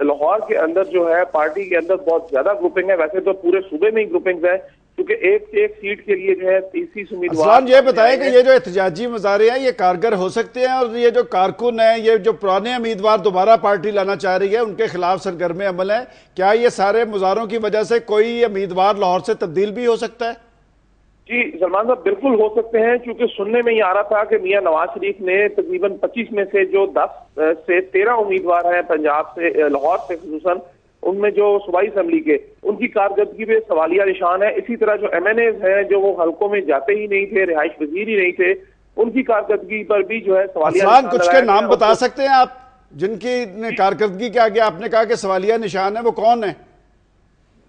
لاہور کے اندر جو ہے پارٹی کے اندر بہت زیادہ گروپنگ ہے. ویسے تو پورے صوبے میں ہی گروپنگ ہے کیونکہ ایک سے ایک سیٹ کے لیے جو ہے 30 امیدوار. اسلام یہ بتائیں کہ یہ جو احتجاجی مظاہرے ہیں یہ کارگر ہو سکتے ہیں، اور یہ جو کارکن ہیں، یہ جو پرانے امیدوار دوبارہ پارٹی لانا چاہ رہی ہے، ان کے خلاف سرگرم عمل ہے، کیا یہ سارے مظاہروں کی وجہ سے کوئی امیدوار لاہور سے تبدیل بھی ہو سکتا ہے؟ جی سلمان صاحب بالکل ہو سکتے ہیں، کیونکہ سننے میں یہ آ رہا تھا کہ میاں نواز شریف نے تقریباً 25 میں سے جو 10 سے 13 امیدوار ہیں پنجاب سے، لاہور سے خصوصاً، ان میں جو صوبائی اسمبلی کے، ان کی کارکردگی پہ سوالیہ نشان ہے. اسی طرح جو ایم این ایز ہیں جو وہ حلقوں میں جاتے ہی نہیں تھے، رہائش پذیر ہی نہیں تھے، ان کی کارکردگی پر بھی جو ہے سوالیہ نشان کچھ کے نام بتا سکتے ہیں آپ جن کی کارکردگی کے آگے آپ نے کہا کہ سوالیہ نشان ہے، وہ کون ہیں؟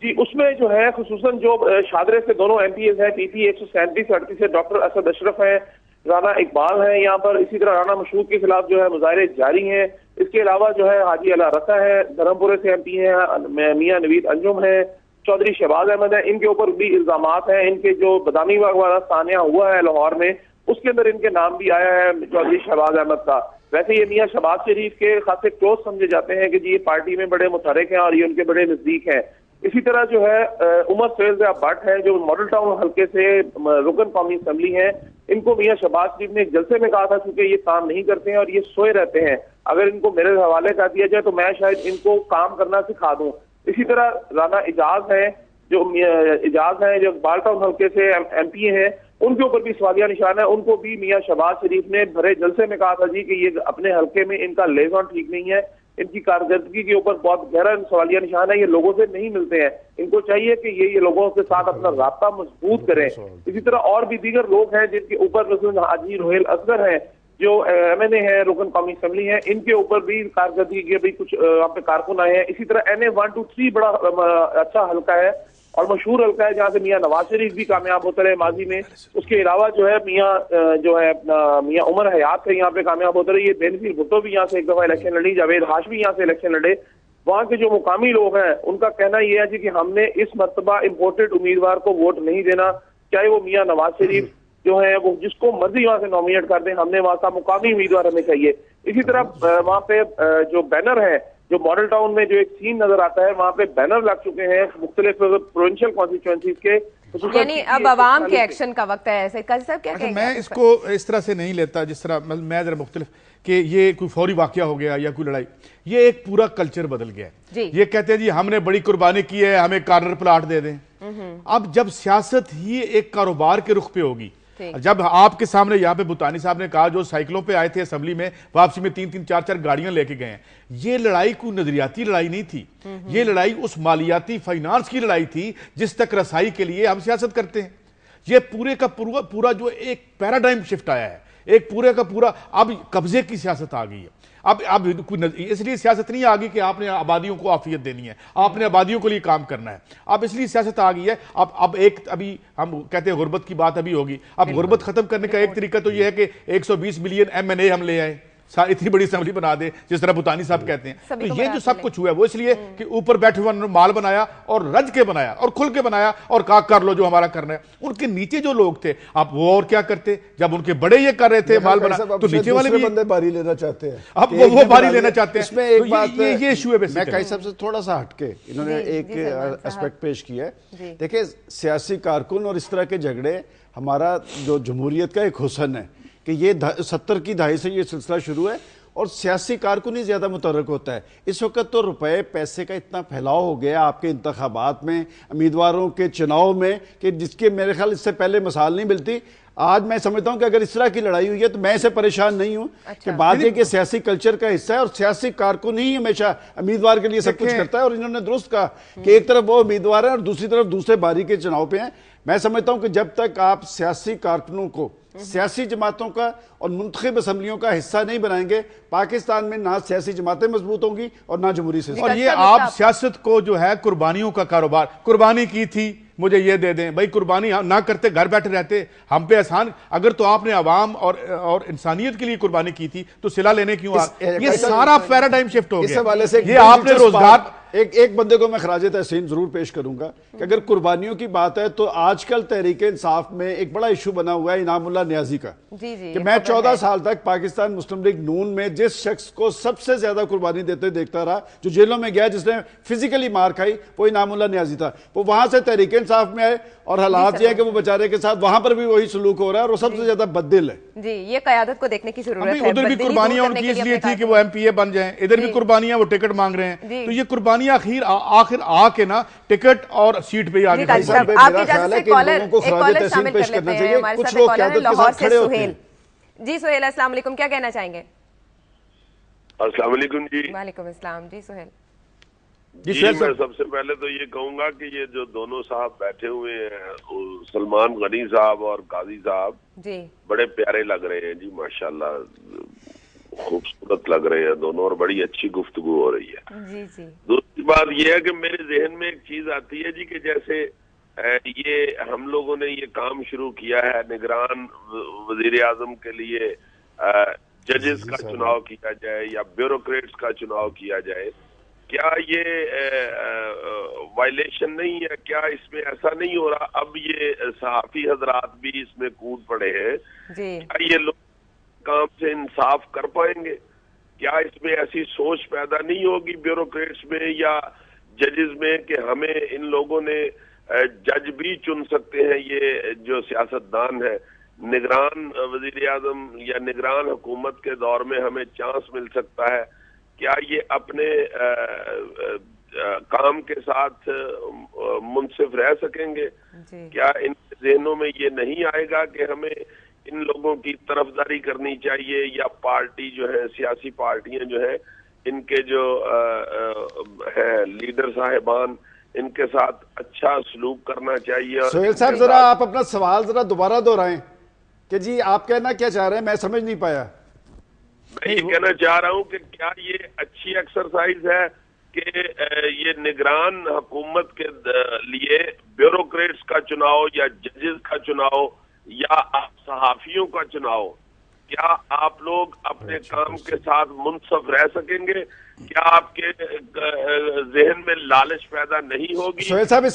جی اس میں جو ہے خصوصاً جو شادرے سے دونوں ایم پی ایز ہیں، پی پی 137 سے ڈاکٹر اسد اشرف ہیں، رانا اقبال ہیں یہاں پر، اسی طرح رانا مشہور کے خلاف جو ہے مظاہرے جاری ہیں. اس کے علاوہ جو ہے حاجی علا رسا ہے، دھرمپورے سے ایم پی ہیں، میاں نوید انجم ہیں، چودھری شہباز احمد ہیں. ان کے اوپر بھی الزامات ہیں. ان کے جو بدامی باغ والا سانحہ ہوا ہے لاہور میں، اس کے اندر ان کے نام بھی آیا ہے چودھری شہباز احمد کا. ویسے یہ میاں شہباز شریف کے خاصے کلوز سمجھے جاتے ہیں کہ جی یہ پارٹی میں بڑے متحرک ہیں اور یہ ان کے بڑے نزدیک ہیں. اسی طرح جو ہے عمر فیض بٹ ہے جو ماڈل ٹاؤن حلقے سے رکن قومی اسمبلی ہیں. ان کو میاں شہباز شریف نے ایک جلسے میں کہا تھا چونکہ یہ کام نہیں کرتے ہیں اور یہ سوئے رہتے ہیں، اگر ان کو میرے حوالے کر دیا جائے تو میں شاید ان کو کام کرنا سکھا دوں. اسی طرح رانا اعجاز ہیں جو اقبال ٹاؤن حلقے سے ایم پی ہیں، ان کے اوپر بھی سوالیہ نشان ہے. ان کو بھی میاں شہباز شریف نے بھرے جلسے میں کہا تھا جی کہ یہ اپنے حلقے میں ان کا لیزون ٹھیک نہیں ہے، ان کی کارکردگی کے اوپر بہت گہرا سوالیہ نشان ہے، یہ لوگوں سے نہیں ملتے ہیں، ان کو چاہیے کہ یہ لوگوں کے ساتھ اپنا رابطہ مضبوط کریں. اسی طرح اور بھی دیگر لوگ ہیں جن کے اوپر مثلا حاجی روہیل اصغر ہیں جو ایم این اے ہیں، رکن قومی اسمبلی ہیں، ان کے اوپر بھی کارکردگی کے بھی کچھ وہاں پہ کارکن آئے ہیں. اسی طرح این اے 123 بڑا اچھا حلقہ ہے اور مشہور حلقہ ہے جہاں سے میاں نواز شریف بھی کامیاب ہوتے رہے ماضی میں. اس کے علاوہ جو ہے میاں عمر حیات سے یہاں پہ کامیاب ہوتے رہے. یہ بینظیر بھٹو بھی یہاں سے ایک دفعہ الیکشن لڑی، جاوید ہاشمی یہاں سے الیکشن لڑے. وہاں کے جو مقامی لوگ ہیں ان کا کہنا یہ ہے جی کہ ہم نے اس مرتبہ امپورٹڈ امیدوار کو ووٹ نہیں دینا، چاہے وہ میاں نواز شریف جو ہے وہ جس کو مرضی وہاں سے نامینیٹ کر دیں، ہم نے وہاں کا مقامی امیدوار ہمیں چاہیے. اسی طرح وہاں پہ جو بینر ہے، جو ماڈل ٹاؤن میں جو ایک سین نظر آتا ہے، وہاں پہ بینر لگ چکے ہیں مختلف پروونشل کانسٹیچوئنسیز کے. یعنی اب عوام کے ایکشن کا وقت ہے. ایسے قاضی صاحب کیا کہیں گے؟ میں اس کو اس طرح سے نہیں لیتا جس طرح میں ذرا مختلف کہ یہ کوئی فوری واقعہ ہو گیا یا کوئی لڑائی، یہ ایک پورا کلچر بدل گیا ہے. یہ کہتے ہیں جی ہم نے بڑی قربانی کی ہے، ہمیں کارنر پلاٹ دے دیں. اب جب سیاست ہی ایک کاروبار کے رخ پہ ہوگی، جب آپ کے سامنے یہاں پہ بھوتانی صاحب نے کہا جو سائیکلوں پہ آئے تھے اسمبلی میں، واپسی میں 3-3 4-4 گاڑیاں لے کے گئے ہیں، یہ لڑائی کوئی نظریاتی لڑائی نہیں تھی. یہ لڑائی اس مالیاتی فائنانس کی لڑائی تھی جس تک رسائی کے لیے ہم سیاست کرتے ہیں. یہ پورے کا پورا جو ایک پیراڈائم شفٹ آیا ہے، ایک پورے کا پورا اب قبضے کی سیاست آ گئی ہے. اب اس لیے سیاست نہیں آ گئی کہ آپ نے آبادیوں کو عافیت دینی ہے، آپ نے آبادیوں کے لیے کام کرنا ہے. اب اس لیے سیاست آ گئی ہے. اب ابھی ہم کہتے ہیں غربت کی بات ابھی ہوگی. اب غربت ختم کرنے کا ایک طریقہ تو یہ ہے کہ 120 ملین ایم این اے ہم لے آئیں، اتنی بڑی اسمبلی بنا دے جس طرح بھوتانی صاحب کہتے ہیں. تو یہ جو سب کچھ ہوا ہے وہ اس لیے کہ اوپر بیٹھے ہوئے مال بنایا اور رج کے بنایا اور کھل کے بنایا اور کر لو جو ہمارا کرنا ہے. ان کے نیچے جو لوگ تھے اب وہ اور کیا کرتے، جب ان کے بڑے یہ کر رہے تھے مال بنا تو نیچے والے بھی بندے باری لینا چاہتے ہیں. اب وہ باری لینا چاہتے ہیں. اس میں ایک بات یہ ایشو ہے. میں قاضی صاحب سے تھوڑا سا ہٹ کے انہوں نے ایک اسپیکٹ پیش کیا ہے. دیکھیں سیاسی کارکن اور اس طرح کے جھگڑے ہمارا جو جمہوریت کا ایک حسن ہے کہ یہ 70 کی دہائی سے یہ سلسلہ شروع ہے اور سیاسی کارکن ہی زیادہ متحرک ہوتا ہے. اس وقت تو روپے پیسے کا اتنا پھیلاؤ ہو گیا آپ کے انتخابات میں، امیدواروں کے چناؤ میں، کہ جس کے میرے خیال اس سے پہلے مثال نہیں ملتی. آج میں سمجھتا ہوں کہ اگر اس طرح کی لڑائی ہوئی ہے تو میں اسے پریشان نہیں ہوں کہ بات یہ کہ سیاسی کلچر کا حصہ ہے اور سیاسی کارکن ہی ہمیشہ امیدوار کے لیے سب کچھ کرتا ہے. اور انہوں نے درست کہا کہ ایک طرف وہ امیدوار ہیں اور دوسری طرف دوسرے باری کے چناؤ پہ ہیں. میں سمجھتا ہوں کہ جب تک آپ سیاسی کارکنوں کو سیاسی جماعتوں کا اور منتخب اسمبلیوں کا حصہ نہیں بنائیں گے، پاکستان میں نہ سیاسی جماعتیں مضبوط ہوں گی اور نہ جمہوری سیاست. اور یہ آپ سیاست کو جو ہے قربانیوں کا کاروبار، قربانی کی تھی مجھے یہ دے دیں. بھائی قربانی نہ کرتے گھر بیٹھے رہتے ہم پہ احسان. اگر تو آپ نے عوام اور انسانیت کے لیے قربانی کی تھی تو صلہ لینے کیوں؟ یہ سارا پیراڈائم شفٹ ہو گیا. یہ آپ نے ایک بندے کو میں خراج تحسین ضرور پیش کروں گا کہ اگر قربانیوں کی بات ہے تو آج کل تحریک انصاف میں ایک بڑا ایشو بنا ہوا ہے انعام اللہ نیازی کا، کہ میں 14 سال تک پاکستان مسلم لیگ نون میں جس شخص کو سب سے زیادہ قربانی دیتے دیکھتا رہا، جو جیلوں میں گیا، جس نے فزیکلی مار کھائی، وہ انعام اللہ نیازی تھا. وہ وہاں سے تحریک انصاف میں آئے اور حالات یہ ہے کہ وہ بیچارے کے ساتھ وہاں پر بھی وہی سلوک ہو رہا ہے اور وہ سب سے زیادہ بددل ہے. جی یہ قیادت کو دیکھنے کی ضرورت ہے. ادھر بھی قربانیاں ان کی اس لیے تھی کہ وہ MP بن جائیں، ادھر بھی قربانیاں وہ ٹکٹ مانگ رہے ہیں. تو یہ قربانیاں آخر آ کے نا ٹکٹ اور سیٹ پہ ہی آگے. آپ کی اجازت سے کالر شامل کر لیتے ہیں. ہمارے ساتھ کالر ہے لاہور سے سہیل. جی سہیل السلام علیکم، کیا کہنا چاہیں گے؟ السلام علیکم جی. وعلیکم السلام. جی سہیل. جی میں سب سے پہلے تو یہ کہوں گا کہ یہ جو دونوں صاحب بیٹھے ہوئے ہیں، سلمان غنی صاحب اور قاضی صاحب، جی بڑے پیارے لگ رہے ہیں جی، ماشاءاللہ خوبصورت لگ رہے ہیں دونوں اور بڑی اچھی گفتگو ہو رہی ہے. جی جی. دوسری بات یہ ہے کہ میرے ذہن میں ایک چیز آتی ہے جی کہ جیسے یہ ہم لوگوں نے یہ کام شروع کیا ہے نگران وزیر اعظم کے لیے ججز کا چناؤ کیا جائے یا بیوروکریٹس کا چناؤ کیا جائے، کیا یہ وائلیشن نہیں ہے؟ کیا اس میں ایسا نہیں ہو رہا اب یہ صحافی حضرات بھی اس میں کود پڑے ہیں؟ کیا یہ لوگ کام سے انصاف کر پائیں گے؟ کیا اس میں ایسی سوچ پیدا نہیں ہوگی بیوروکریٹس میں یا ججز میں کہ ہمیں ان لوگوں نے جج بھی چن سکتے ہیں؟ یہ جو سیاستدان ہے، نگران وزیر اعظم یا نگران حکومت کے دور میں ہمیں چانس مل سکتا ہے. کیا یہ اپنے کام کے ساتھ منصف رہ سکیں گے؟ کیا ان ذہنوں میں یہ نہیں آئے گا کہ ہمیں ان لوگوں کی طرفداری کرنی چاہیے یا پارٹی جو ہے، سیاسی پارٹیاں جو ہیں، ان کے جو ہیں لیڈر صاحبان، ان کے ساتھ اچھا سلوک کرنا چاہیے؟ سہیل صاحب ذرا آپ اپنا سوال ذرا دوبارہ دہرائیں کہ جی آپ کہنا کیا چاہ رہے ہیں، میں سمجھ نہیں پایا. میں یہ کہنا چاہ رہا ہوں کہ کیا یہ اچھی ایکسرسائز ہے کہ یہ نگران حکومت کے لیے بیوروکریٹس کا چناؤ یا ججز کا چناؤ یا صحافیوں کا چناؤ، کیا آپ لوگ اپنے کام کے ساتھ منصف رہ سکیں گے؟ کیا آپ کے ذہن میں لالچ پیدا نہیں ہوگی؟ سہیل صاحب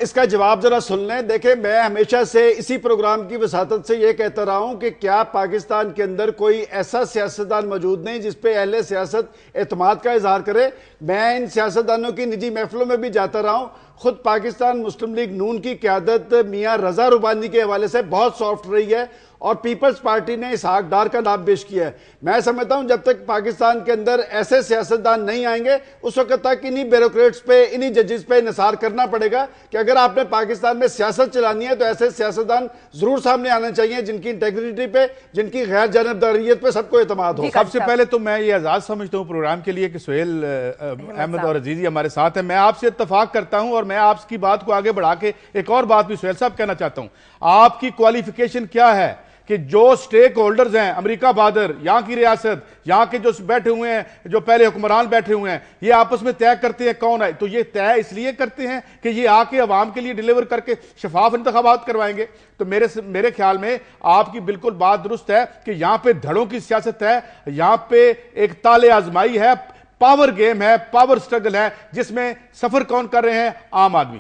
اس کا جواب ذرا سن لیں. دیکھیں میں ہمیشہ سے اسی پروگرام کی وساطت سے یہ کہتا رہا ہوں کہ کیا پاکستان کے اندر کوئی ایسا سیاستدان موجود نہیں جس پہ اہل سیاست اعتماد کا اظہار کرے. میں ان سیاستدانوں کی نجی محفلوں میں بھی جاتا رہا ہوں. خود پاکستان مسلم لیگ نون کی قیادت میاں رضا ربانی کے حوالے سے بہت سافٹ رہی ہے اور پیپلز پارٹی نے اسحاق ڈار کا نام پیش کیا ہے. میں سمجھتا ہوں جب تک پاکستان کے اندر ایسے سیاستدان نہیں آئیں گے اس وقت تک انہی بیوروکریٹس پہ، انہی ججز پہ انحصار کرنا پڑے گا کہ اگر آپ نے پاکستان میں سیاست چلانی ہے تو ایسے سیاستدان ضرور سامنے آنا چاہیے جن کی انٹیگریٹی پہ، جن کی غیر جانبداریت پہ سب کو اعتماد ہو. سب سے پہلے تو میں یہ اعزاز سمجھتا ہوں پروگرام کے لیے کہ سہیل احمد اور عزیزی ہمارے ساتھ ہیں. میں آپ سے اتفاق کرتا ہوں اور میں آپ کی بات کو آگے بڑھا کے ایک اور بات بھی سہیل صاحب کہنا چاہتا ہوں. آپ کی کوالیفیکیشن کیا ہے کہ جو سٹیک ہولڈرز ہیں، امریکہ بادر، یہاں کی ریاست، یہاں کے جو بیٹھے ہوئے ہیں، جو پہلے حکمران بیٹھے ہوئے ہیں، یہ آپس میں طے کرتے ہیں کون ہے؟ تو یہ طے اس لیے کرتے ہیں کہ یہ آ کے عوام کے لیے ڈیلیور کر کے شفاف انتخابات کروائیں گے. تو میرے خیال میں آپ کی بالکل بات درست ہے کہ یہاں پہ دھڑوں کی سیاست ہے، یہاں پہ ایک تالے آزمائی ہے، پاور گیم ہے، پاور سٹرگل ہے، جس میں سفر کون کر رہے ہیں؟ عام آدمی.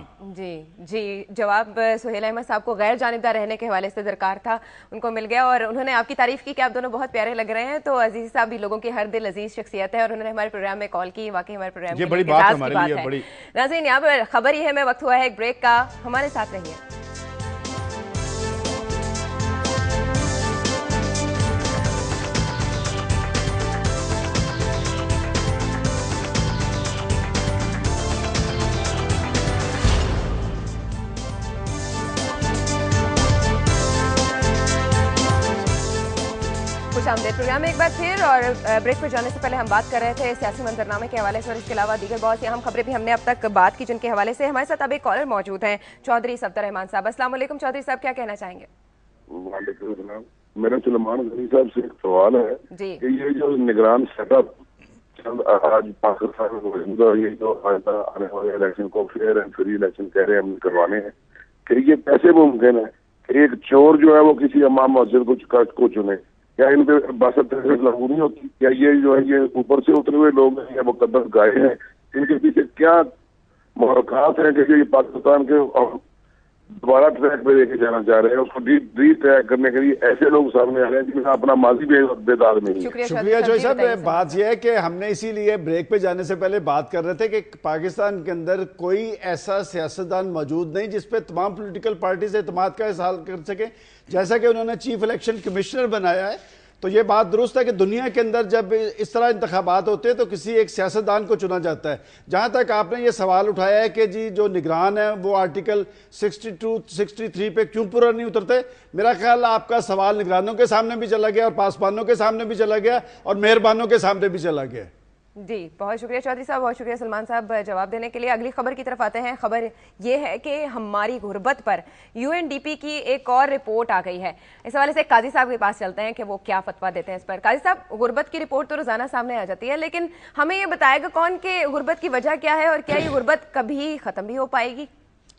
جی جواب سہیل احمد صاحب کو غیر جانبدار رہنے کے حوالے سے درکار تھا، ان کو مل گیا اور انہوں نے آپ کی تعریف کی کہ آپ دونوں بہت پیارے لگ رہے ہیں. تو عزیز صاحب بھی لوگوں کی ہر دل عزیز شخصیت ہے اور انہوں نے ہمارے پروگرام میں کال کی. واقعی ہمارے پروگرام یہ بڑی بات ہمارے لیے بڑی. ناظرین یہاں پر خبر یہ ہے میں وقت ہوا ہے ایک بریک کا، ہمارے ساتھ رہیے. خوش آمدید پروگرام میں ایک بار پھر. اور بریک پر جانے سے پہلے ہم بات کر رہے تھے سیاسی منظرنامے کے حوالے سے اور اس کے علاوہ دیگر بہت سی اہم خبریں بھی ہم نے اب تک بات کی جن کے حوالے سے. ہمارے ساتھ اب ایک کالر موجود ہیں چودھری صفدر رحمان صاحب. السلام علیکم چودھری صاحب، کیا کہنا چاہیں گے؟ وعلیکم السلام. میرا سلمان غنی صاحب سے ایک سوال ہے جی کہ یہ جو نگران سیٹ اپ آج پاکستان میں موجود ہے، یہ جو آنے والے الیکشن کو فیئر اینڈ فری الیکشن کہہ رہے ہیں ہم کروانے ہیں، کہ یہ کیسے ممکن ہے کہ ایک چور جو ہے وہ کسی امام مسجد کو چنے؟ کیا ان پہ باست لاگو نہیں ہوتی؟ کیا یہ جو ہے یہ اوپر سے اترے ہوئے لوگ ہیں یا مقدس گائے ہیں ان کے پیچھے کیا محرکات ہیں کہ یہ پاکستان کے دوبارہ ٹریک پہ لے کے جانا چاہ رہے ہیں. اس کو ری ٹریک کرنے کے لیے ایسے لوگ سامنے آ رہے ہیں جن کا اپنا ماضی بیدار نہیں ہے. شکریہ جوئی صاحب. بات یہ ہے کہ ہم نے اسی لیے بریک پہ جانے سے پہلے بات کر رہے تھے کہ پاکستان کے اندر کوئی ایسا سیاستدان موجود نہیں جس پہ تمام پولیٹیکل پارٹیز اعتماد کا اظہار کر سکیں. جیسا کہ انہوں نے چیف الیکشن کمشنر بنایا ہے تو یہ بات درست ہے کہ دنیا کے اندر جب اس طرح انتخابات ہوتے ہیں تو کسی ایک سیاستدان کو چنا جاتا ہے. جہاں تک آپ نے یہ سوال اٹھایا ہے کہ جی جو نگران ہیں وہ آرٹیکل 62 63 پہ کیوں پورا نہیں اترتے, میرا خیال آپ کا سوال نگرانوں کے سامنے بھی چلا گیا اور پاسبانوں کے سامنے بھی چلا گیا اور مہربانوں کے سامنے بھی چلا گیا. جی بہت شکریہ چودھری صاحب, بہت شکریہ سلمان صاحب جواب دینے کے لیے. اگلی خبر کی طرف آتے ہیں. خبر یہ ہے کہ ہماری غربت پر UNDP کی ایک اور رپورٹ آ گئی ہے. اس حوالے سے قاضی صاحب کے پاس چلتے ہیں کہ وہ کیا فتویٰ دیتے ہیں اس پر. قاضی صاحب, غربت کی رپورٹ تو روزانہ سامنے آ جاتی ہے, لیکن ہمیں یہ بتائے گا کون کہ غربت کی وجہ کیا ہے اور کیا یہ غربت کبھی ختم بھی ہو پائے گی؟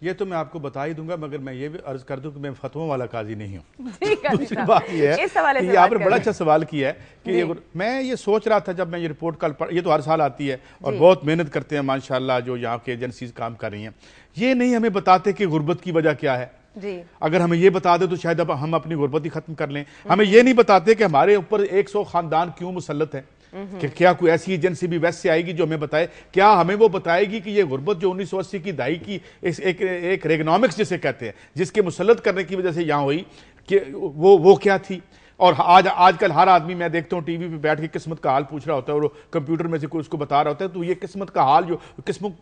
یہ تو میں آپ کو بتا ہی دوں گا, مگر میں یہ بھی عرض کر دوں کہ میں فتووں والا قاضی نہیں ہوں. دوسری بات یہ ہے کہ آپ نے بڑا اچھا سوال کیا ہے کہ میں یہ سوچ رہا تھا جب میں یہ رپورٹ کل یہ تو ہر سال آتی ہے اور بہت محنت کرتے ہیں ماشاءاللہ جو یہاں کے ایجنسیز کام کر رہی ہیں. یہ نہیں ہمیں بتاتے کہ غربت کی وجہ کیا ہے. اگر ہمیں یہ بتا دے تو شاید اب ہم اپنی غربت ہی ختم کر لیں. ہمیں یہ نہیں بتاتے کہ ہمارے اوپر 100 خاندان کیوں مسلط ہیں, کہ کیا کوئی ایسی ایجنسی بھی ویسٹ سے آئے گی جو ہمیں بتائے, کیا ہمیں وہ بتائے گی کہ یہ غربت جو 1980 کی دہائی کی ایک ریگنامکس جسے کہتے ہیں جس کے مسلط کرنے کی وجہ سے یہاں ہوئی, کہ وہ کیا تھی. اور آج کل ہر آدمی میں دیکھتا ہوں ٹی وی پہ بیٹھ کے قسمت کا حال پوچھ رہا ہوتا ہے اور کمپیوٹر میں سے کوئی اس کو بتا رہا ہوتا ہے. تو یہ قسمت کا حال جو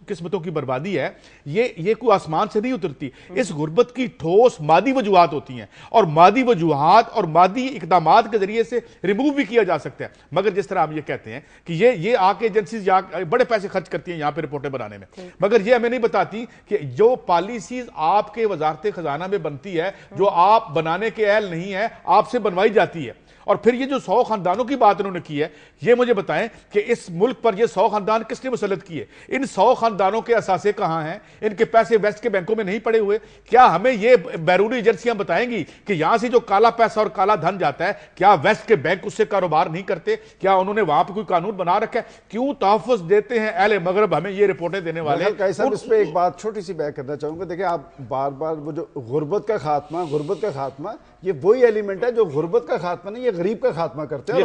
قسمتوں کی بربادی ہے یہ کوئی آسمان سے نہیں اترتی. اس غربت کی ٹھوس مادی وجوہات ہوتی ہیں اور مادی وجوہات اور مادی اقدامات کے ذریعے سے ریموو بھی کیا جا سکتا ہے. مگر جس طرح ہم یہ کہتے ہیں کہ یہ آ کے ایجنسیز بڑے پیسے خرچ کرتی ہیں یہاں پہ رپورٹیں بنانے میں, مگر یہ ہمیں نہیں بتاتی کہ جو پالیسیز آپ کے وزارت خزانہ میں بنتی ہے جو آپ بنانے کے اہل نہیں ہے آپ سے بنوائی جاتی ہے. اور پھر یہ جو 100 خاندانوں کی بات انہوں نے کی ہے, یہ مجھے بتائیں کہ اس ملک پر یہ 100 خاندان کس نے مسلط کیے؟ ان 100 خاندانوں کے اثاثے کہاں ہیں؟ ان کے پیسے ویسٹ کے بینکوں میں نہیں پڑے ہوئے؟ کیا ہمیں یہ بیرونی ایجنسیاں بتائیں گی کہ یہاں سے جو کالا پیسہ اور کالا دھن جاتا ہے کیا ویسٹ کے بینک اس سے کاروبار نہیں کرتے؟ کیا انہوں نے وہاں پہ کوئی قانون بنا رکھا ہے؟ کیوں تحفظ دیتے ہیں اہل مغرب ہمیں یہ رپورٹیں دینے والے؟ اس پہ ایک بات چھوٹی سی بیان کرنا چاہوں گا. دیکھیں آپ بار بار وہ جو غربت کا خاتمہ یہ وہی ایلیمنٹ ہے جو غربت کا خاتمہ نہیں, یہ غریب کا خاتمہ کرتے ہیں.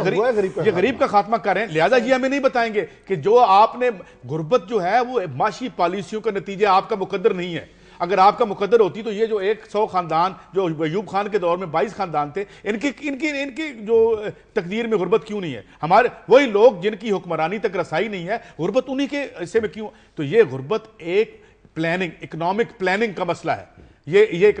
یہ غریب کا خاتمہ کر رہے ہیں, لہذا یہ ہمیں نہیں بتائیں گے کہ جو آپ نے غربت جو ہے وہ معاشی پالیسیوں کا نتیجہ آپ کا مقدر نہیں ہے. اگر آپ کا مقدر ہوتی تو یہ جو 100 خاندان جو ایوب خان کے دور میں 22 خاندان تھے ان کی جو تقدیر میں غربت کیوں نہیں ہے؟ ہمارے وہی لوگ جن کی حکمرانی تک رسائی نہیں ہے, غربت انہی کے حصے میں کیوں؟ تو یہ غربت ایک اکنامک پلاننگ کا مسئلہ ہے.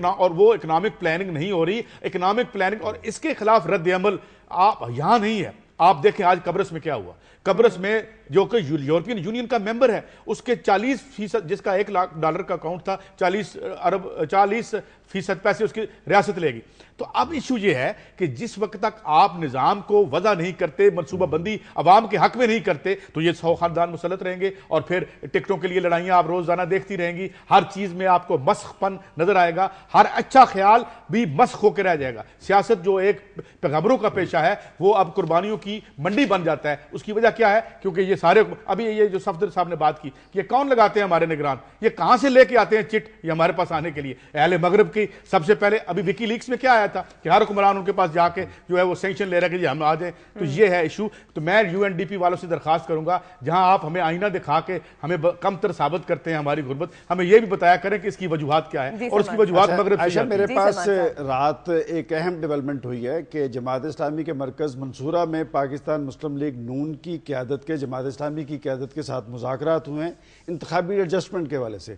اور وہ اکنامک پلاننگ نہیں ہو رہی. اکنامک پلاننگ اور اس کے خلاف رد عمل آپ یہاں نہیں ہے. آپ دیکھیں آج قبرص میں کیا ہوا. قبرص میں جو کہ یورپین یونین کا ممبر ہے اس کے 40% جس کا $1 لاکھ کا اکاؤنٹ تھا 40% پیسے اس کی ریاست لے گی. تو اب ایشو یہ ہے کہ جس وقت تک آپ نظام کو وضع نہیں کرتے, منصوبہ بندی عوام کے حق میں نہیں کرتے, تو یہ 100 خاندان مسلط رہیں گے اور پھر ٹکٹوں کے لیے لڑائیاں آپ روزانہ دیکھتی رہیں گی. ہر چیز میں آپ کو مسخ پن نظر آئے گا, ہر اچھا خیال بھی مسخ ہو کے رہ جائے گا. سیاست جو ایک پیغمبروں کا پیشہ ہے وہ اب قربانیوں کی منڈی بن جاتا ہے. اس کی وجہ کیا ہے؟ کیونکہ یہ سارے ابھی یہ جو صفدر صاحب نے بات کی یہ کون لگاتے ہیں؟ ہمارے نگران. یہ کہاں سے لے کے آتے ہیں چٹ یہ ہمارے پاس آنے کے لیے؟ اہل مغرب کی سب سے پہلے ابھی وکی لیکس میں کیا آیا تھا کہ ہر حکمران ان کے پاس جا کے جو ہے وہ سینکشن لے رہا کہ جی ہم آ جائیں. تو یہ ہے ایشو. تو میں UNDP والوں سے درخواست کروں گا جہاں آپ ہمیں آئینہ دکھا کے ہمیں کم تر ثابت کرتے ہیں ہماری غربت, ہمیں یہ بھی بتایا کریں کہ اس کی وجوہات کیا ہے اور اس کی وجوہات مغرب سے. میرے پاس رات ایک اہم ڈیولپمنٹ ہوئی ہے کہ جماعت اسلامی کے مرکز منصورہ میں پاکستان مسلم لیگ نون کی قیادت کے جماعت اسلامی کی قیادت کے ساتھ مذاکرات ہوئے ہیں انتخابی ایڈجسٹمنٹ کے حوالے سے.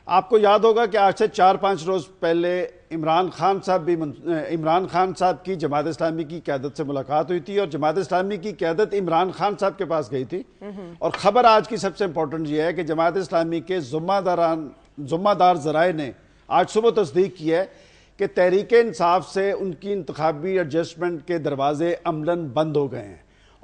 آپ کو یاد ہوگا کہ آج سے 4-5 روز پہلے عمران خان صاحب کی جماعت اسلامی کی قیادت سے ملاقات ہوئی تھی اور جماعت اسلامی کی قیادت عمران خان صاحب کے پاس گئی تھی. اور خبر آج کی سب سے امپورٹنٹ یہ ہے کہ جماعت اسلامی کے ذمہ دار ذرائع نے آج صبح تصدیق کی ہے کہ تحریک انصاف سے ان کی انتخابی ایڈجسٹمنٹ کے دروازے عملاً بند ہو گئے ہیں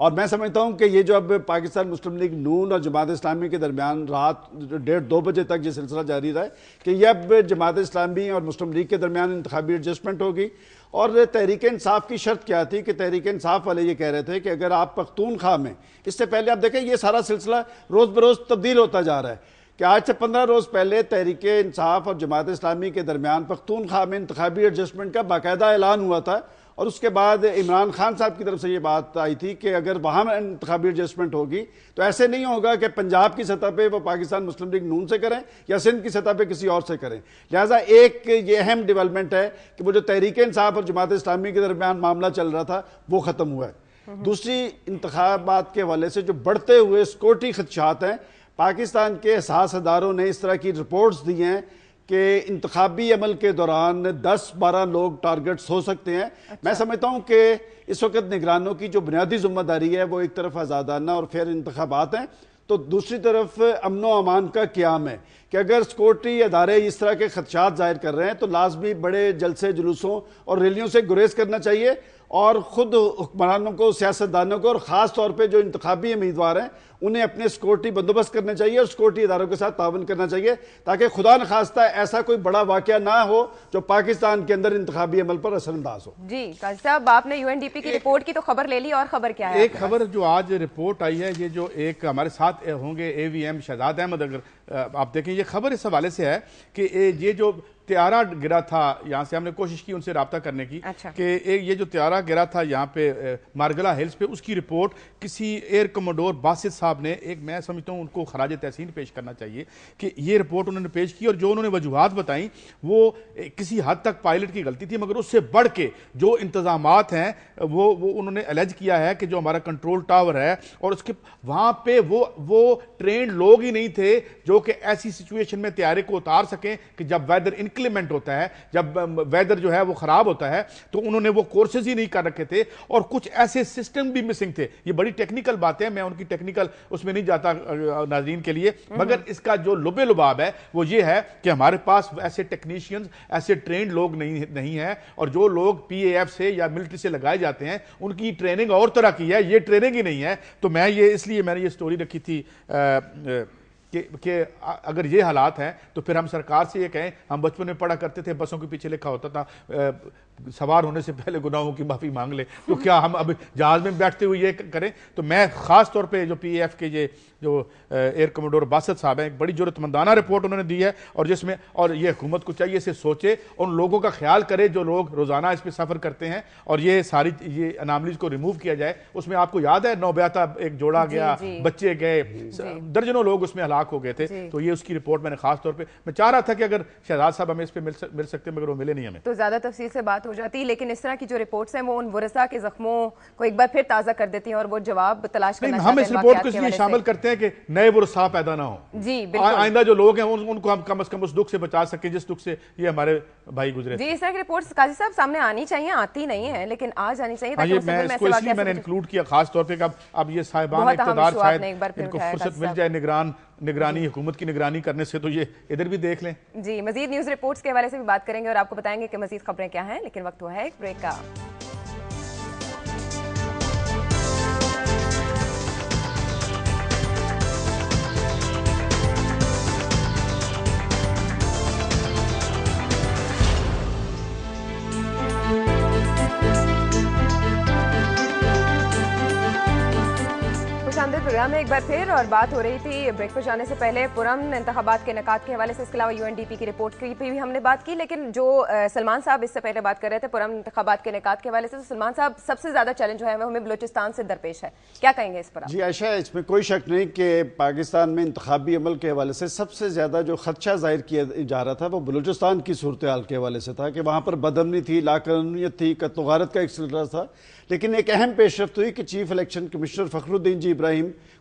اور میں سمجھتا ہوں کہ یہ جو اب پاکستان مسلم لیگ نون اور جماعت اسلامی کے درمیان رات 1:30-2 بجے تک یہ سلسلہ جاری رہا ہے کہ یہ اب جماعت اسلامی اور مسلم لیگ کے درمیان انتخابی ایڈجسٹمنٹ ہوگی. اور تحریک انصاف کی شرط کیا تھی کہ تحریک انصاف والے یہ کہہ رہے تھے کہ اگر آپ پختونخوا میں اس سے پہلے آپ دیکھیں یہ سارا سلسلہ روز بروز تبدیل ہوتا جا رہا ہے کہ آج سے 15 روز پہلے تحریک انصاف اور جماعت اسلامی کے درمیان پختونخوا میں انتخابی ایڈجسٹمنٹ کا باقاعدہ اعلان ہوا تھا, اور اس کے بعد عمران خان صاحب کی طرف سے یہ بات آئی تھی کہ اگر وہاں انتخابی ایڈجسٹمنٹ ہوگی تو ایسے نہیں ہوگا کہ پنجاب کی سطح پہ وہ پاکستان مسلم لیگ نون سے کریں یا سندھ کی سطح پہ کسی اور سے کریں. لہٰذا ایک یہ اہم ڈیولپمنٹ ہے کہ وہ جو تحریک انصاف اور جماعت اسلامی کے درمیان معاملہ چل رہا تھا وہ ختم ہوا ہے. دوسری انتخابات کے حوالے سے جو بڑھتے ہوئے سیکورٹی خدشات ہیں, پاکستان کے حساس اداروں نے اس طرح کی رپورٹس دی ہیں کہ انتخابی عمل کے دوران 10-12 لوگ ٹارگٹس ہو سکتے ہیں. میں سمجھتا ہوں کہ اس وقت نگرانوں کی جو بنیادی ذمہ داری ہے وہ ایک طرف آزادانہ اور فیئر انتخابات ہیں, تو دوسری طرف امن و امان کا قیام ہے کہ اگر سیکورٹی ادارے اس طرح کے خدشات ظاہر کر رہے ہیں تو لازمی بڑے جلسے جلوسوں اور ریلیوں سے گریز کرنا چاہیے, اور خود حکمرانوں کو, سیاستدانوں کو, اور خاص طور پہ جو انتخابی امیدوار ہیں انہیں اپنے سیکورٹی بندوبست کرنے چاہیے اور سیکورٹی اداروں کے ساتھ تعاون کرنا چاہیے تاکہ خدا نخواستہ ایسا کوئی بڑا واقعہ نہ ہو جو پاکستان کے اندر انتخابی عمل پر اثر انداز ہو. جی قاضی صاحب, آپ نے UNDP کی رپورٹ کی تو خبر لے لی, اور خبر کیا ہے؟ ایک خبر جو آج رپورٹ آئی ہے, یہ جو ایک ہمارے ساتھ ہوں گے AVM شہزاد احمد, اگر آپ دیکھیں یہ خبر اس حوالے سے ہے کہ یہ جو طیارہ گرا تھا, یہاں سے ہم نے کوشش کی ان سے رابطہ کرنے کی کہ یہ جو طیارہ گرا تھا یہاں پہ مارگلا ہلز پہ, اس کی رپورٹ کسی ایئر کموڈور باسط صاحب نے, ایک میں سمجھتا ہوں ان کو خراج تحسین پیش کرنا چاہیے کہ یہ رپورٹ انہوں نے پیش کی, اور جو انہوں نے وجوہات بتائیں وہ کسی حد تک پائلٹ کی غلطی تھی, مگر اس سے بڑھ کے جو انتظامات ہیں وہ انہوں نے الیج کیا ہے کہ جو ہمارا کنٹرول ٹاور ہے اور اس کے وہاں پہ وہ ٹرینڈ لوگ ہی نہیں تھے جو کہ ایسی سچویشن میں طیارے کو اتار سکیں کہ جب ویدر انکلیمنٹ ہوتا ہے, جب ویدر جو ہے وہ خراب ہوتا ہے, تو انہوں نے وہ کورسز ہی نہیں کر رکھے تھے, اور کچھ ایسے سسٹم بھی مسنگ تھے. یہ بڑی ٹیکنیکل باتیں ہیں, میں ان کی ٹیکنیکل اس میں نہیں جاتا ناظرین کے لیے, مگر اس کا جو لب لباب ہے وہ یہ ہے کہ ہمارے پاس ایسے ٹیکنیشینز, ایسے ٹرینڈ لوگ نہیں ہیں, اور جو لوگ PAF سے یا ملٹری سے لگائے جاتے ہیں ان کی ٹریننگ اور طرح کی ہے, یہ ٹریننگ ہی نہیں ہے. تو میں یہ اس لیے میں نے یہ سٹوری رکھی تھی کہ اگر یہ حالات ہیں تو پھر ہم سرکار سے یہ کہیں, ہم بچپن میں پڑھا کرتے تھے بسوں کے پیچھے لکھا ہوتا تھا سوار ہونے سے پہلے گناہوں کی معافی مانگ لے, تو کیا ہم اب جہاز میں بیٹھتے ہوئے یہ کریں؟ تو میں خاص طور پہ جو PAF کے یہ جو ایئر کموڈور باسط صاحب ہیں, ایک بڑی ضرورت مندانہ رپورٹ انہوں نے دی ہے, اور جس میں اور یہ حکومت کو چاہیے اسے سوچے, ان لوگوں کا خیال کرے جو لوگ روزانہ اس پہ سفر کرتے ہیں, اور یہ ساری یہ اناملیز کو ریموو کیا جائے. اس میں آپ کو یاد ہے نوبیاتا ایک جوڑا گیا, بچے گئے, درجنوں لوگ اس میں ہلاک ہو گئے تھے. تو یہ اس کی رپورٹ میں نے خاص طور پہ, میں چاہ رہا تھا کہ اگر شہزاد صاحب ہمیں اس پہ مل سکتے, مگر وہ ملے نہیں ہمیں, تو زیادہ تفصیل سے بات ہو جاتی, لیکن اس طرح کی جو رپورٹس ہیں وہ ان ورثاء کے زخموں کو ایک بار پھر تازہ کر دیتی ہیں اور وہ جواب تلاش کرنا چاہتے ہیں. ہم اس رپورٹ کو اس لیے شامل کرتے ہیں کہ نئے ورثاء پیدا نہ ہوں. جی بالکل, آئندہ جو لوگ ہیں ان کو ہم کم از کم اس دکھ سے بچا سکیں جس دکھ سے یہ ہمارے بھائی گزرے. جی اس طرح کی رپورٹس قاضی صاحب سامنے آنی چاہیے, آتی نہیں ہیں لیکن آ جانی چاہیے. میں اس کو اس لیے میں نے انکلوڈ کیا خاص طور پہ کہ اب یہ صاحبان اقتدار شاید ان کو فرصت مل جائے نگرانی حکومت کی نگرانی کرنے سے, تو یہ ادھر بھی دیکھ لیں. جی مزید نیوز رپورٹس کے حوالے سے بھی بات کریں گے اور آپ کو بتائیں گے کہ مزید خبریں کیا ہیں, لیکن وقت ہوا ہے ایک بریک کا. پروگرام میں ایک بار پھر, اور بات ہو رہی تھی بریک پر جانے سے پہلے پرامن انتخابات کے انعقاد کے حوالے سے, اس کے علاوہ UNDP کی رپورٹ کی بھی ہم نے بات کی, لیکن جو سلمان صاحب اس سے پہلے بات کر رہے تھے پرامن انتخابات کے انعقاد کے حوالے سے, تو سلمان صاحب سب سے زیادہ چیلنج جو ہے وہ ہمیں بلوچستان سے درپیش ہے, کیا کہیں گے اس پر؟ جی عائشہ, اس میں کوئی شک نہیں کہ پاکستان میں انتخابی عمل کے حوالے سے سب سے زیادہ جو خدشہ ظاہر کیا جا رہا تھا وہ بلوچستان کی صورتحال کے حوالے سے تھا کہ وہاں پر بدامنی تھی, لاقانونیت تھی, قتل و غارت کا ایک سلسلہ تھا. لیکن ایک اہم پیش رفت ہوئی کہ چیف الیکشن کمشنر فخر الدین جی ابراہیم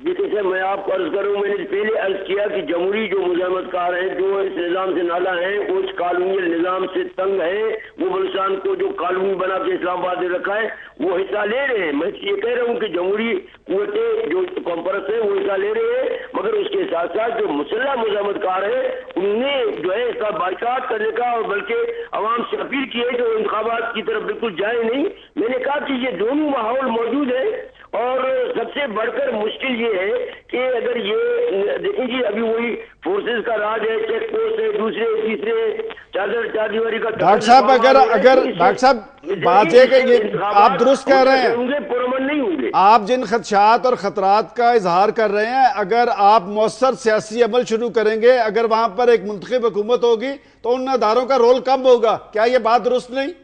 جیسے سے میں آپ کو عرض کروں، میں نے پہلے عرض کیا کہ جمہوری جو مزاحمت کار ہیں، جو اس نظام سے نالا ہیں، وہ اس قانونی نظام سے تنگ ہے، وہ بلوچستان کو جو قانون بنا کے اسلام آباد نے رکھا ہے وہ حصہ لے رہے ہیں. میں یہ کہہ رہا ہوں کہ جمہوری قوتیں جو کانفرنس ہے وہ حصہ لے رہے ہیں، مگر اس کے ساتھ ساتھ جو مسلح مزاحمت کار ہیں ان نے جو ہے اس کا بائیکاٹ کرنے کا، اور بلکہ عوام سے اپیل کی ہے کہ وہ انتخابات کی طرف بالکل جائے نہیں. میں نے کہا کہ یہ دونوں ماحول موجود ہے، اور سب سے بڑھ کر مشکل یہ ہے کہ اگر یہ دیکھیں جی ابھی وہی فورسز کا راج ہے، چیک پوسٹ ہے، دوسرے تیسرے چار دیواری کا. ڈاکٹر صاحب اگر ڈاکٹر صاحب بات ہے کہ یہ آپ درست کہہ رہے ہیں، پرامن نہیں ہوں گے. آپ جن خدشات اور خطرات کا اظہار کر رہے ہیں، اگر آپ مؤثر سیاسی عمل شروع کریں گے، اگر وہاں پر ایک منتخب حکومت ہوگی تو ان اداروں کا رول کم ہوگا، کیا یہ بات درست نہیں؟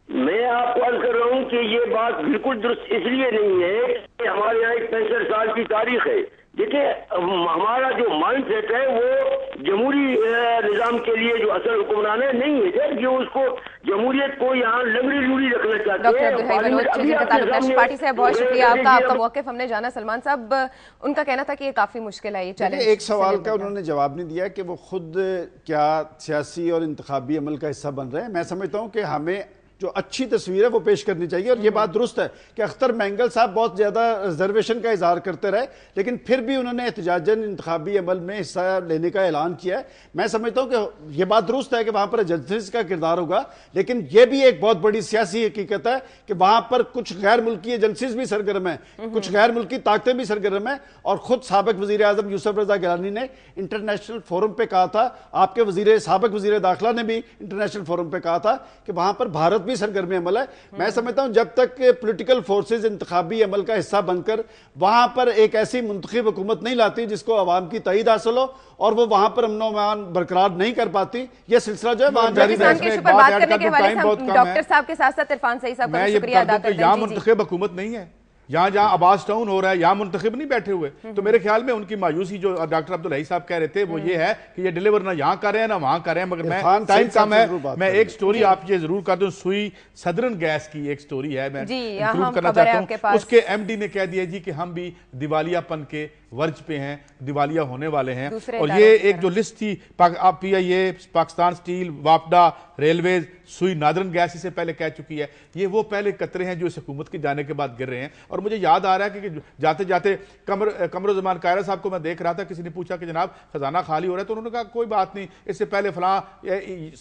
میں آپ کو عرض کر رہا ہوں کہ یہ بات بالکل درست اس لیے نہیں ہے کہ ہمارے یہاں ایک 65 سال کی تاریخ ہے. دیکھیں ہمارا جو مائنڈ سیٹ ہے وہ جمہوری نظام کے لیے جو اصل حکمران ہے نہیں ہے، جو اس کو جمہوریت کو یہاں لنگڑی لوڑی رکھنا چاہتے ڈاکٹر ہیں. عبدالحی بلوچ جن کا تعلق نیشنل پارٹی سے ہے، بہت شکریہ آپ کا. آپ کا موقف ہم نے جانا. سلمان صاحب ان کا کہنا تھا کہ یہ کافی مشکل ہے یہ چیلنج. ایک سوال کا انہوں نے جواب نہیں دیا کہ وہ خود کیا سیاسی اور انتخابی عمل کا حصہ بن رہے ہیں. میں سمجھتا ہوں کہ ہمیں جو اچھی تصویر ہے وہ پیش کرنی چاہیے، اور یہ بات درست ہے کہ اختر مینگل صاحب بہت زیادہ ریزرویشن کا اظہار کرتے رہے، لیکن پھر بھی انہوں نے احتجاجاً انتخابی عمل میں حصہ لینے کا اعلان کیا ہے. میں سمجھتا ہوں کہ یہ بات درست ہے کہ وہاں پر ایجنسیز کا کردار ہوگا، لیکن یہ بھی ایک بہت بڑی سیاسی حقیقت ہے کہ وہاں پر کچھ غیر ملکی ایجنسیز بھی سرگرم ہیں، کچھ غیر ملکی طاقتیں بھی سرگرم ہیں. اور خود سابق وزیر اعظم یوسف رضا گیلانی نے انٹرنیشنل فورم پہ کہا تھا، آپ کے سابق وزیر داخلہ نے بھی انٹرنیشنل فورم پہ کہا تھا کہ وہاں پر بھارت بھی سرگرم عمل ہے. میں سمجھتا ہوں جب تک پولیٹیکل فورسز انتخابی عمل کا حصہ بن کر وہاں پر ایک ایسی منتخب حکومت نہیں لاتی جس کو عوام کی تائید حاصل ہو، اور وہ وہاں پر امن و امان برقرار نہیں کر پاتی، یہ سلسلہ جو ہے وہاں جاری پاکستان کے ایشو پر بات کرنے کے حوالے سے ہم ڈاکٹر صاحب کے ساتھ ساتھ عرفان سعید صاحب کا شکریہ ادا کرتے ہیں. یہاں منتخب حکومت نہیں ہے، یہاں جہاں عباس ٹاؤن ہو رہا ہے یہاں منتخب نہیں بیٹھے ہوئے. تو میرے خیال میں ان کی مایوسی جو ڈاکٹر عبدالحی صاحب کہہ رہے تھے وہ یہ ہے کہ یہ ڈیلیور نہ یہاں کر رہے ہیں نہ وہاں کر رہے ہیں. مگر میں ٹائم کم ہے، میں ایک سٹوری آپ یہ ضرور کر دوں. سوئی سدرن گیس کی ایک سٹوری ہے، میں انکلوڈ کرنا چاہتا ہوں. اس کے ایم ڈی نے کہہ دیا جی کہ ہم بھی دیوالیہ پن کے ورج پہ ہیں، دیوالیہ ہونے والے ہیں. اور یہ ایک جو لسٹ تھی پی آئی اے، پاکستان سٹیل، واپڈا، ریلویز، سوئی نادرن گیس اسے پہلے کہہ چکی ہے. یہ وہ پہلے قطرے ہیں جو اس حکومت کے جانے کے بعد گر رہے ہیں. اور مجھے یاد آ رہا ہے کہ جاتے جاتے قمر زمان قاہرہ صاحب کو میں دیکھ رہا تھا، کسی نے پوچھا کہ جناب خزانہ خالی ہو رہا ہے، تو انہوں نے کہا کوئی بات نہیں، اس سے پہلے فلاں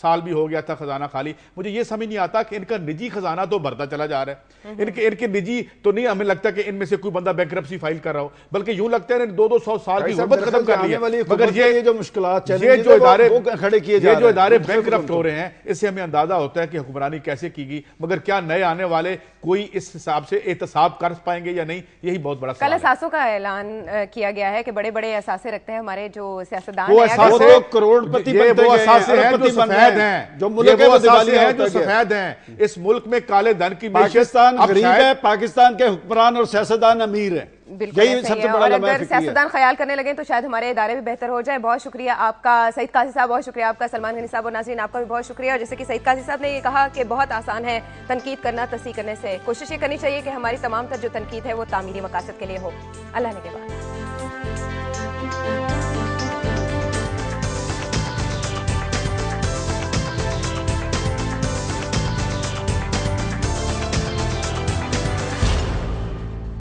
سال بھی ہو گیا تھا خزانہ خالی. مجھے یہ سمجھ نہیں آتا کہ ان کا نجی خزانہ تو بڑھتا چلا جا رہا ہے. ان کے نجی تو نہیں ہمیں لگتا کہ ان میں سے کوئی بندہ بینکرپسی فائل کر رہا ہو، بلکہ یوں لگتا ہے 200 سال کی غربت ختم کر لی ہے. مگر یہ جو مشکلات یہ جو ادارے بینکرپٹ ہو رہے ہیں، اس سے ہمیں اندازہ ہوتا ہے کہ حکمرانی کیسے کی گئی. مگر کیا نئے آنے والے کوئی اس حساب سے احتساب کر پائیں گے یا نہیں، یہی بہت بڑا سوال ہے. کل اثاثوں کا اعلان کیا گیا ہے کہ بڑے بڑے اثاثے رکھتے ہیں ہمارے جو سیاستدان ہیں. وہ کروڑپتی ہیں جو سفید ہیں. اس ملک میں کالے دھن کی پاکستان غریب ہے، پاکستان کے حکمران اور سیاستدان امیر ہیں. بالکل صحیح ہے. اور اگر سیاستدان خیال کرنے لگیں تو شاید ہمارے ادارے بھی بہتر ہو جائے. بہت شکریہ آپ کا سعید قاضی صاحب، بہت شکریہ آپ کا سلمان غنی صاحب، اور ناظرین آپ کا بھی بہت شکریہ. اور جیسے کہ سعید قاضی صاحب نے یہ کہا کہ بہت آسان ہے تنقید کرنا تصحیح کرنے سے. کوشش یہ کرنی چاہیے کہ ہماری تمام تر جو تنقید ہے وہ تعمیری مقاصد کے لیے ہو. اللہ نے کے بعد